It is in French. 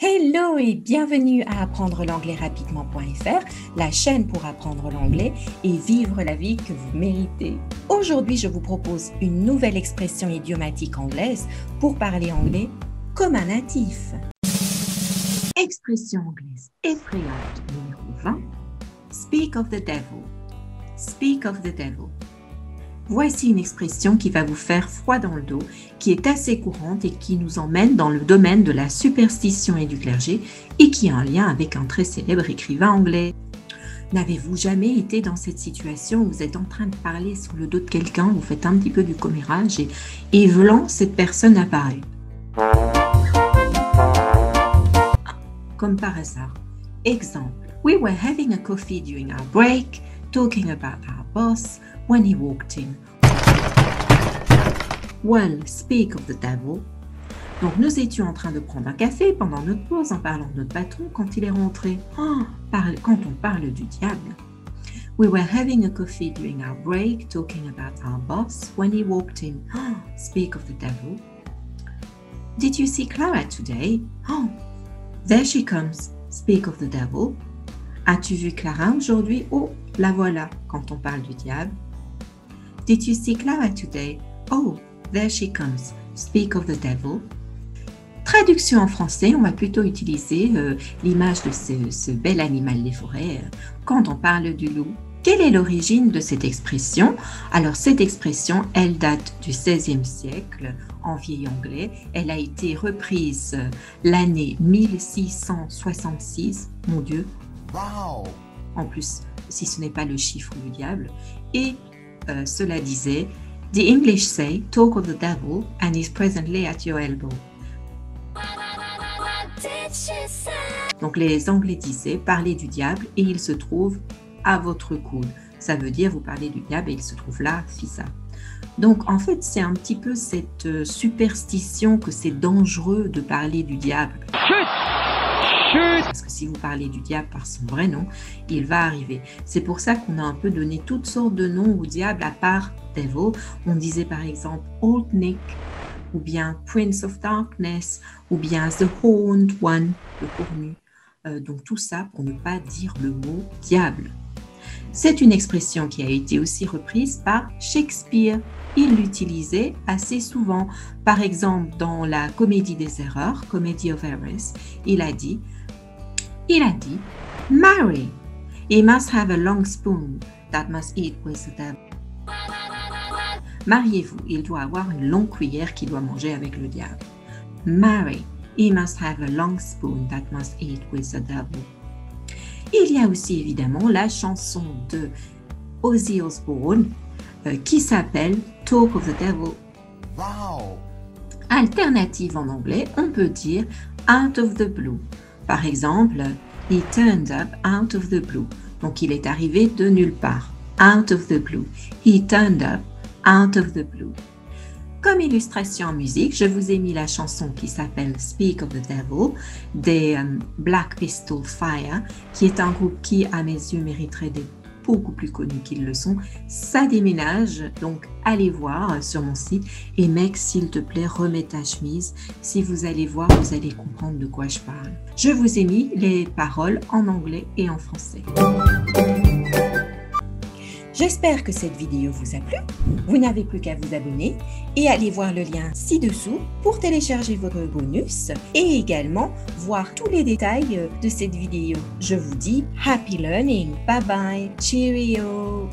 Hello et bienvenue à apprendre l'anglais rapidement.fr, la chaîne pour apprendre l'anglais et vivre la vie que vous méritez. Aujourd'hui, je vous propose une nouvelle expression idiomatique anglaise pour parler anglais comme un natif. Expression anglaise effrayante numéro 20. Speak of the devil. Speak of the devil. Voici une expression qui va vous faire froid dans le dos, qui est assez courante et qui nous emmène dans le domaine de la superstition et du clergé et qui a un lien avec un très célèbre écrivain anglais. N'avez-vous jamais été dans cette situation où vous êtes en train de parler sur le dos de quelqu'un, vous faites un petit peu du commérage et vlan, cette personne apparaît. Comme par hasard. Exemple. We were having a coffee during our break, talking about our boss, when he walked in. Well, speak of the devil. Donc, nous étions en train de prendre un café pendant notre pause en parlant de notre patron quand il est rentré. Quand on parle du diable. We were having a coffee during our break, talking about our boss, when he walked in. Speak of the devil. Did you see Clara today? There she comes. Speak of the devil. As-tu vu Clara aujourd'hui? Oh, la voilà, quand on parle du diable. Did you see Clara today? Oh, there she comes. Speak of the devil. Traduction en français, on va plutôt utiliser l'image de ce bel animal des forêts quand on parle du loup. Quelle est l'origine de cette expression? Alors, cette expression, elle date du XVIe siècle en vieil anglais. Elle a été reprise l'année 1666. Mon Dieu! Wow. En plus, si ce n'est pas le chiffre du diable. Et cela disait « The English say, talk of the devil and he's presently at your elbow ». Donc les Anglais disaient « parlez du diable et il se trouve à votre coude ». Ça veut dire « vous parlez du diable et il se trouve là, fissa ». Donc en fait, c'est un petit peu cette superstition que c'est dangereux de parler du diable. Parce que si vous parlez du diable par son vrai nom, il va arriver. C'est pour ça qu'on a un peu donné toutes sortes de noms au diable à part Devil. On disait par exemple Old Nick, ou bien Prince of Darkness, ou bien The Horned One, le cornu. Donc tout ça pour ne pas dire le mot diable. C'est une expression qui a été aussi reprise par Shakespeare. Il l'utilisait assez souvent. Par exemple, dans la Comédie des erreurs, Comedy of Errors, il a dit, marry. He must have a long spoon that must eat with the devil. Mariez-vous, il doit avoir une longue cuillère qu'il doit manger avec le diable. Marry. He must have a long spoon that must eat with the devil. Il y a aussi évidemment la chanson de Ozzy Osbourne qui s'appelle Talk of the Devil. Wow. Alternative en anglais, on peut dire Out of the Blue. Par exemple, He turned up out of the blue. Donc il est arrivé de nulle part. Out of the blue. He turned up out of the blue. Comme illustration en musique, je vous ai mis la chanson qui s'appelle Speak of the Devil des Black Pistol Fire, qui est un groupe qui, à mes yeux, mériterait d'être beaucoup plus connu qu'ils le sont. Ça déménage, donc allez voir sur mon site. Et mec, s'il te plaît, remets ta chemise. Si vous allez voir, vous allez comprendre de quoi je parle. Je vous ai mis les paroles en anglais et en français. J'espère que cette vidéo vous a plu. Vous n'avez plus qu'à vous abonner et aller voir le lien ci-dessous pour télécharger votre bonus et également voir tous les détails de cette vidéo. Je vous dis happy learning. Bye bye. Cheerio.